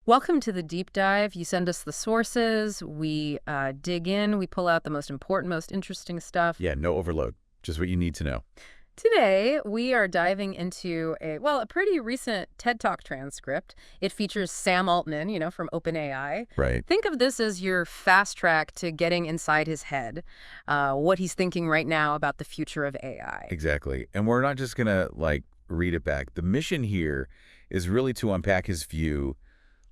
Welcome to the deep dive. You send us the sources, we dig in, we pull out the most important, most interesting stuff. Yeah, no overload. Just what you need to know. Today, we are diving into a pretty recent TED Talk transcript. It features Sam Altman, from OpenAI. Right. Think of this as your fast track to getting inside his head, what he's thinking right now about the future of AI. Exactly. And we're not just going to, read it back. The mission here is really to unpack his view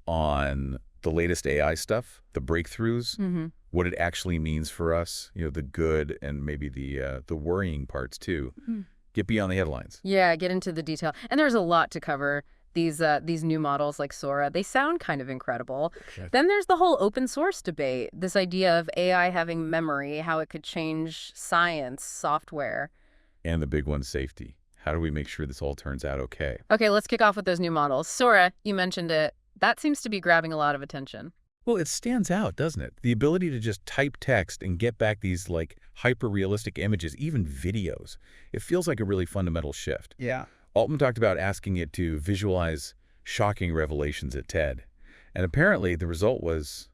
on the latest AI stuff, the breakthroughs, what it actually means for us, the good and maybe the worrying parts too. Get beyond the headlines. Yeah, get into the detail. And there's a lot to cover. These new models like Sora, they sound kind of incredible. Yeah. Then there's the whole open source debate, this idea of AI having memory, how it could change science, software. And the big one, safety. How do we make sure this all turns out okay? Okay, let's kick off with those new models. Sora, you mentioned it. That seems to be grabbing a lot of attention. Well, it stands out, doesn't it? The ability to just type text and get back these hyper-realistic images, even videos. It feels like a really fundamental shift. Yeah. Altman talked about asking it to visualize shocking revelations at TED. And apparently the result was,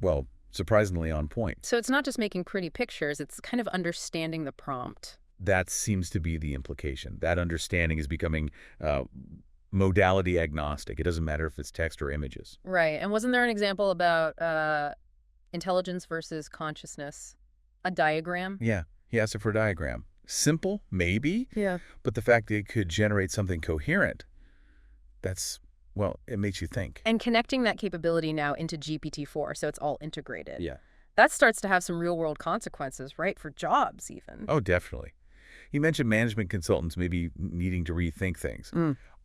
well, surprisingly on point. So it's not just making pretty pictures, it's kind of understanding the prompt. That seems to be the implication. That understanding is becoming modality agnostic. It doesn't matter if it's text or images. Right. And wasn't there an example about intelligence versus consciousness? A diagram? Yeah. He asked it for a diagram. Simple, maybe. Yeah. But the fact that it could generate something coherent, it makes you think. And connecting that capability now into GPT-4, so it's all integrated. Yeah. That starts to have some real-world consequences, right? For jobs, even. Oh, definitely. He mentioned management consultants maybe needing to rethink things.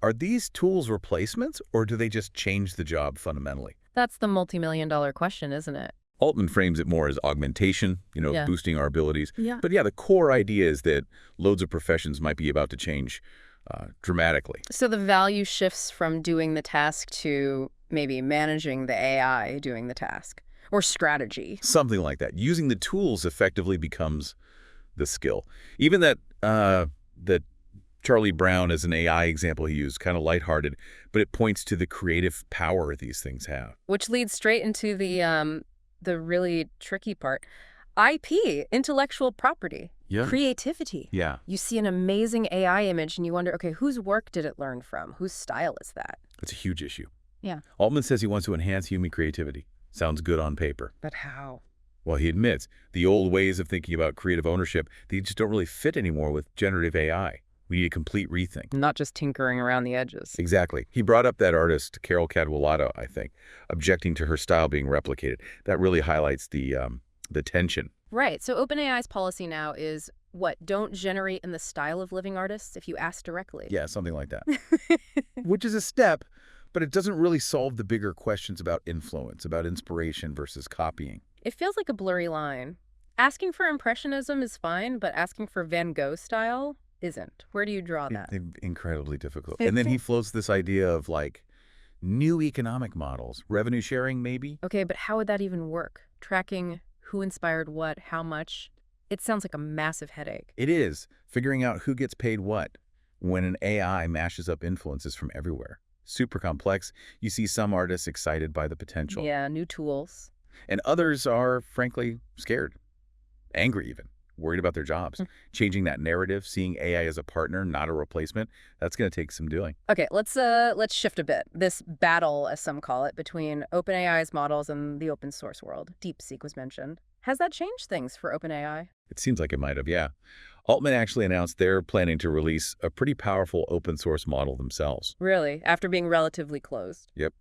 Are these tools replacements, or do they just change the job fundamentally? That's the multi-million-dollar question, isn't it? Altman frames it more as augmentation, Yeah. boosting our abilities. Yeah. But yeah, the core idea is that loads of professions might be about to change dramatically. So the value shifts from doing the task to maybe managing the AI doing the task, or strategy. Something like that. Using the tools effectively becomes the skill. Even that Charlie Brown as an AI example he used, kind of lighthearted, but it points to the creative power these things have. Which leads straight into the really tricky part. IP, intellectual property, Yeah. creativity. Yeah. You see an amazing AI image and you wonder, okay, whose work did it learn from? Whose style is that? It's a huge issue. Yeah. Altman says he wants to enhance human creativity. Sounds good on paper. But how? Well, he admits the old ways of thinking about creative ownership, they just don't really fit anymore with generative AI. We need a complete rethink. Not just tinkering around the edges. Exactly. He brought up that artist, Carol Cadwalader, I think, objecting to her style being replicated. That really highlights the tension. Right. So OpenAI's policy now is, what, don't generate in the style of living artists if you ask directly. Yeah, something like that. Which is a step, but it doesn't really solve the bigger questions about influence, about inspiration versus copying. It feels like a blurry line. Asking for impressionism is fine, but asking for Van Gogh style isn't. Where do you draw that? Incredibly difficult. And then he floats this idea of new economic models, revenue sharing maybe. Okay, but how would that even work? Tracking who inspired what, how much? It sounds like a massive headache. It is. Figuring out who gets paid what when an AI mashes up influences from everywhere. Super complex. You see some artists excited by the potential. Yeah, new tools. And others are, frankly, scared, angry even, worried about their jobs. Changing that narrative, seeing AI as a partner, not a replacement, that's going to take some doing. Okay, let's shift a bit. This battle, as some call it, between OpenAI's models and the open source world. DeepSeek was mentioned. Has that changed things for OpenAI? It seems like it might have, yeah. Altman actually announced they're planning to release a pretty powerful open source model themselves. Really? After being relatively closed? Yep.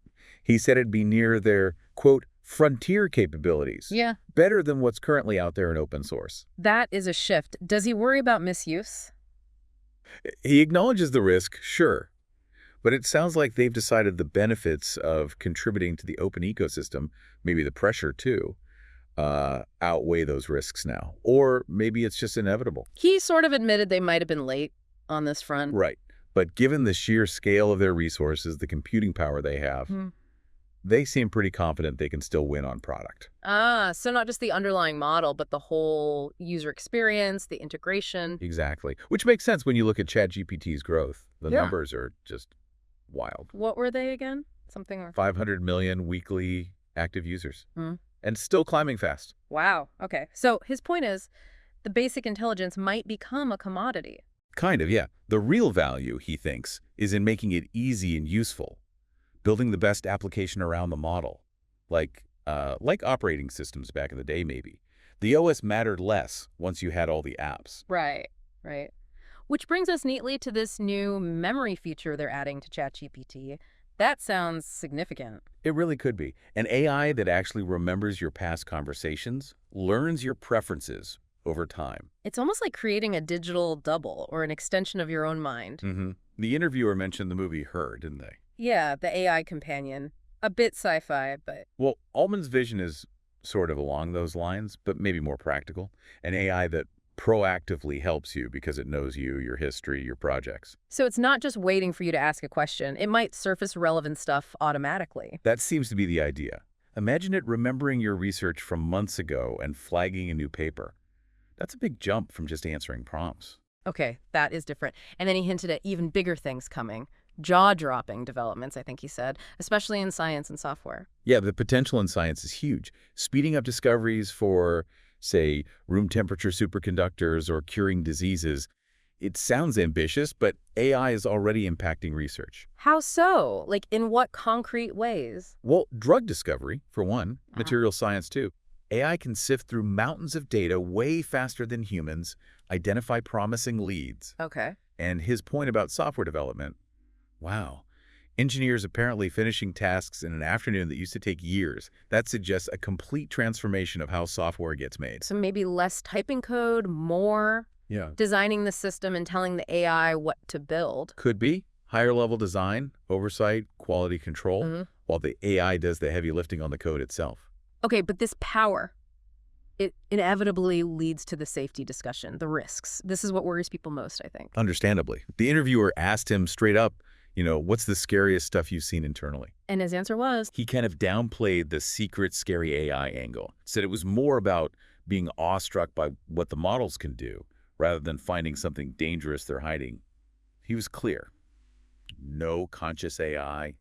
He said it'd be near their, quote, frontier capabilities. Yeah. Better than what's currently out there in open source. That is a shift. Does he worry about misuse? He acknowledges the risk, sure. But it sounds like they've decided the benefits of contributing to the open ecosystem, maybe the pressure too, outweigh those risks now. Or maybe it's just inevitable. He sort of admitted they might have been late on this front. Right. But given the sheer scale of their resources, the computing power they have, they seem pretty confident they can still win on product. So not just the underlying model, but the whole user experience, the integration. Exactly. Which makes sense when you look at ChatGPT's growth. The numbers are just wild. What were they again? something? Or... 500 million weekly active users. Hmm. And still climbing fast. Wow. Okay. So his point is the basic intelligence might become a commodity. Kind of, yeah. The real value, he thinks, is in making it easy and useful, building the best application around the model, like operating systems back in the day, maybe. The OS mattered less once you had all the apps. Right. Right. Which brings us neatly to this new memory feature they're adding to ChatGPT. That sounds significant. It really could be. An AI that actually remembers your past conversations, learns your preferences over time. It's almost like creating a digital double or an extension of your own mind. The interviewer mentioned the movie Her, didn't they? Yeah, the AI companion. A bit sci-fi, but... Well, Altman's vision is sort of along those lines, but maybe more practical. An AI that proactively helps you because it knows you, your history, your projects. So it's not just waiting for you to ask a question. It might surface relevant stuff automatically. That seems to be the idea. Imagine it remembering your research from months ago and flagging a new paper. That's a big jump from just answering prompts. Okay, that is different. And then he hinted at even bigger things coming. Jaw-dropping developments, I think he said, especially in science and software. Yeah, the potential in science is huge. Speeding up discoveries for, say, room temperature superconductors or curing diseases. It sounds ambitious, but AI is already impacting research. How so? Like, in what concrete ways? Well, drug discovery, for one, material science, too. AI can sift through mountains of data way faster than humans, identify promising leads. Okay. And his point about software development, wow. Engineers apparently finishing tasks in an afternoon that used to take years. That suggests a complete transformation of how software gets made. So maybe less typing code, more Yeah. designing the system and telling the AI what to build. Could be. Higher level design, oversight, quality control, while the AI does the heavy lifting on the code itself. Okay, but this power, it inevitably leads to the safety discussion, the risks. This is what worries people most, I think. Understandably. The interviewer asked him straight up, what's the scariest stuff you've seen internally? And his answer was, He kind of downplayed the secret scary AI angle. Said it was more about being awestruck by what the models can do rather than finding something dangerous they're hiding. He was clear. No conscious AI,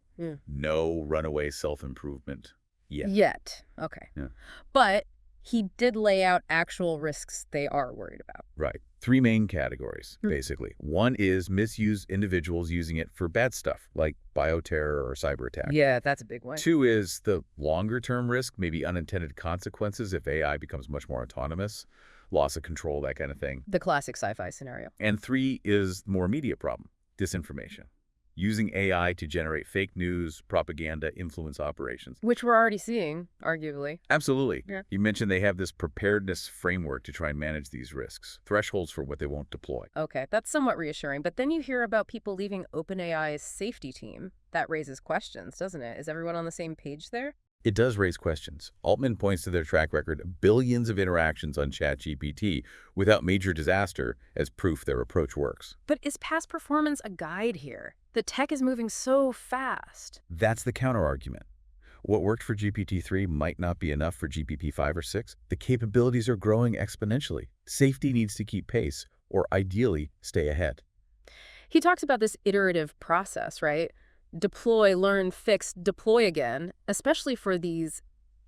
no runaway self-improvement yet. Yet. Okay. Yeah. But he did lay out actual risks they are worried about. Right. 3 main categories, basically. One is misuse individuals using it for bad stuff, like bioterror or cyber attack. Yeah, that's a big one. 2 is the longer-term risk, maybe unintended consequences if AI becomes much more autonomous, loss of control, that kind of thing. The classic sci-fi scenario. And 3 is the more immediate problem, disinformation. Using AI to generate fake news, propaganda, influence operations. Which we're already seeing, arguably. Absolutely. Yeah. You mentioned they have this preparedness framework to try and manage these risks, thresholds for what they won't deploy. Okay, that's somewhat reassuring. But then you hear about people leaving OpenAI's safety team. That raises questions, doesn't it? Is everyone on the same page there? It does raise questions. Altman points to their track record of billions of interactions on ChatGPT without major disaster as proof their approach works. But is past performance a guide here? The tech is moving so fast. That's the counterargument. What worked for GPT-3 might not be enough for GPT-5 or 6. The capabilities are growing exponentially. Safety needs to keep pace, or ideally, stay ahead. He talks about this iterative process, right? Deploy, learn, fix, deploy again, especially for these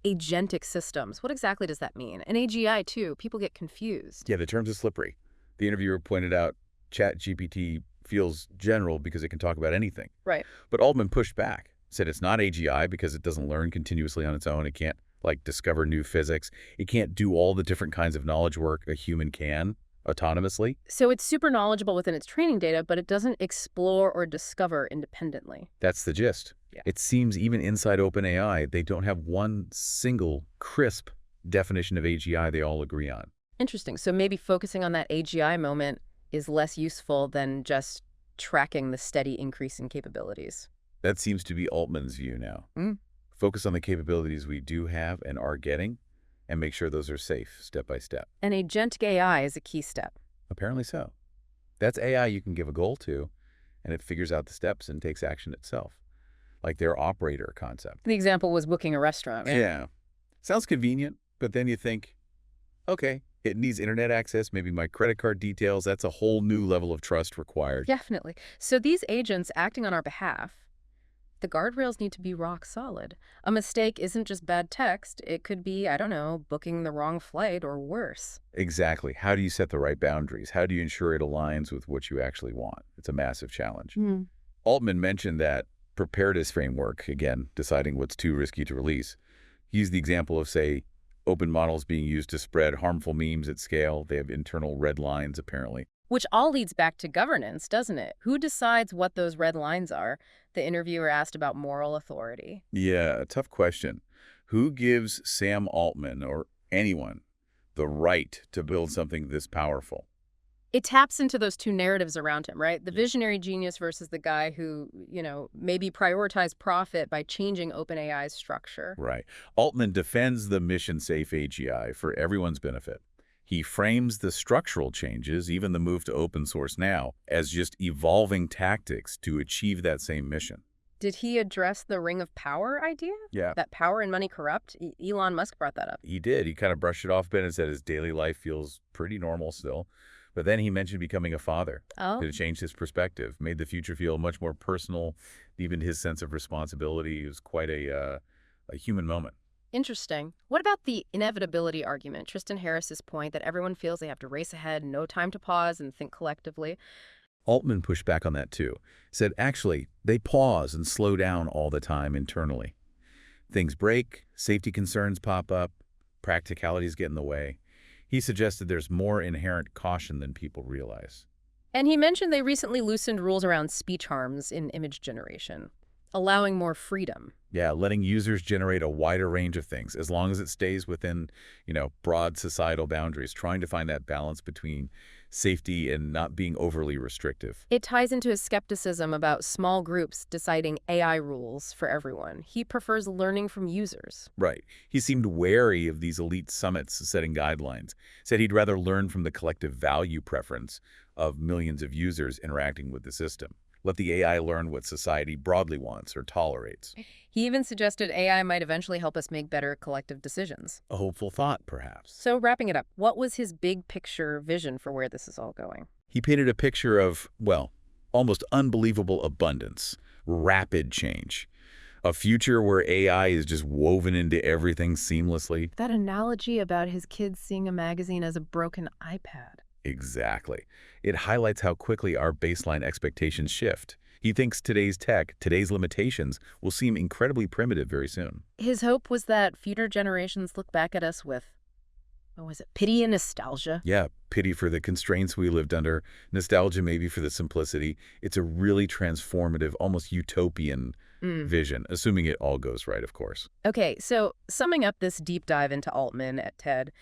agentic systems. What exactly does that mean? And AGI, too. People get confused. Yeah, the terms are slippery. The interviewer pointed out ChatGPT feels general because it can talk about anything. Right. But Altman pushed back, said it's not AGI because it doesn't learn continuously on its own. It can't, discover new physics. It can't do all the different kinds of knowledge work a human can autonomously. So it's super knowledgeable within its training data, but it doesn't explore or discover independently. That's the gist. Yeah. It seems even inside OpenAI, they don't have one single crisp definition of AGI they all agree on. Interesting. So maybe focusing on that AGI moment is less useful than just tracking the steady increase in capabilities. That seems to be Altman's view now. Focus on the capabilities we do have and are getting, and make sure those are safe, step by step. And agentic AI is a key step. Apparently so. That's AI you can give a goal to, and it figures out the steps and takes action itself, like their operator concept. The example was booking a restaurant, right? Yeah. Sounds convenient, but then you think, okay, it needs internet access, maybe my credit card details. That's a whole new level of trust required. Definitely. So these agents acting on our behalf, The guardrails need to be rock solid. A mistake isn't just bad text. It could be, I don't know, booking the wrong flight or worse. Exactly. How do you set the right boundaries? How do you ensure it aligns with what you actually want? It's a massive challenge. Hmm. Altman mentioned that preparedness framework, again, deciding what's too risky to release. He used the example of, say, open models being used to spread harmful memes at scale. They have internal red lines, apparently. Which all leads back to governance, doesn't it? Who decides what those red lines are? The interviewer asked about moral authority. Yeah, a tough question. Who gives Sam Altman or anyone the right to build something this powerful? It taps into those two narratives around him, right? The visionary genius versus the guy who, maybe prioritized profit by changing OpenAI's structure. Right. Altman defends the mission-safe AGI for everyone's benefit. He frames the structural changes, even the move to open source now, as just evolving tactics to achieve that same mission. Did he address the ring of power idea? Yeah, That power and money corrupt? Elon Musk brought that up. he did. He kind of brushed it off a bit and said his daily life feels pretty normal still. But then he mentioned becoming a father. Oh, It changed his perspective, made the future feel much more personal. Even his sense of responsibility was quite a human moment. interesting. What about the inevitability argument? Tristan Harris's point that everyone feels they have to race ahead, no time to pause and think collectively. Altman pushed back on that too. Said, actually, they pause and slow down all the time internally. Things break, safety concerns pop up, practicalities get in the way. He suggested there's more inherent caution than people realize. And he mentioned they recently loosened rules around speech harms in image generation, allowing more freedom. Yeah, letting users generate a wider range of things, as long as it stays within, broad societal boundaries, trying to find that balance between safety and not being overly restrictive. It ties into his skepticism about small groups deciding AI rules for everyone. He prefers learning from users. Right. He seemed wary of these elite summits setting guidelines, said he'd rather learn from the collective value preference of millions of users interacting with the system. Let the AI learn what society broadly wants or tolerates. He even suggested AI might eventually help us make better collective decisions. A hopeful thought, perhaps. So wrapping it up, what was his big picture vision for where this is all going? He painted a picture of, well, almost unbelievable abundance, rapid change. A future where AI is just woven into everything seamlessly. That analogy about his kids seeing a magazine as a broken iPad. Exactly. It highlights how quickly our baseline expectations shift. He thinks today's tech, today's limitations, will seem incredibly primitive very soon. His hope was that future generations look back at us with, what was it, pity and nostalgia? Yeah, pity for the constraints we lived under, nostalgia maybe for the simplicity. It's a really transformative, almost utopian vision, assuming it all goes right, of course. Okay, so summing up this deep dive into Altman at TED,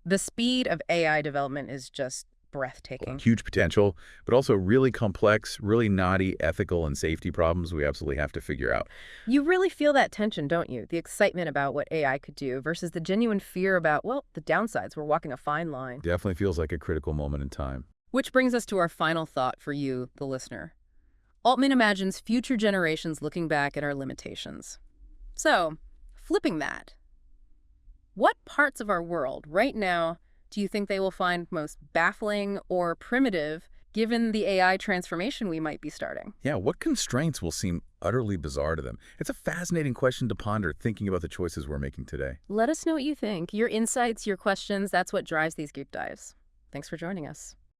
the speed of AI development is just breathtaking. Huge potential, but also really complex, really knotty ethical and safety problems we absolutely have to figure out. You really feel that tension, don't you? The excitement about what AI could do versus the genuine fear about, well, the downsides. We're walking a fine line. Definitely feels like a critical moment in time. Which brings us to our final thought for you, the listener. Altman imagines future generations looking back at our limitations. So, flipping that, what parts of our world right now do you think they will find most baffling or primitive given the AI transformation we might be starting? Yeah, what constraints will seem utterly bizarre to them? It's a fascinating question to ponder thinking about the choices we're making today. Let us know what you think. Your insights, your questions, that's what drives these deep dives. Thanks for joining us.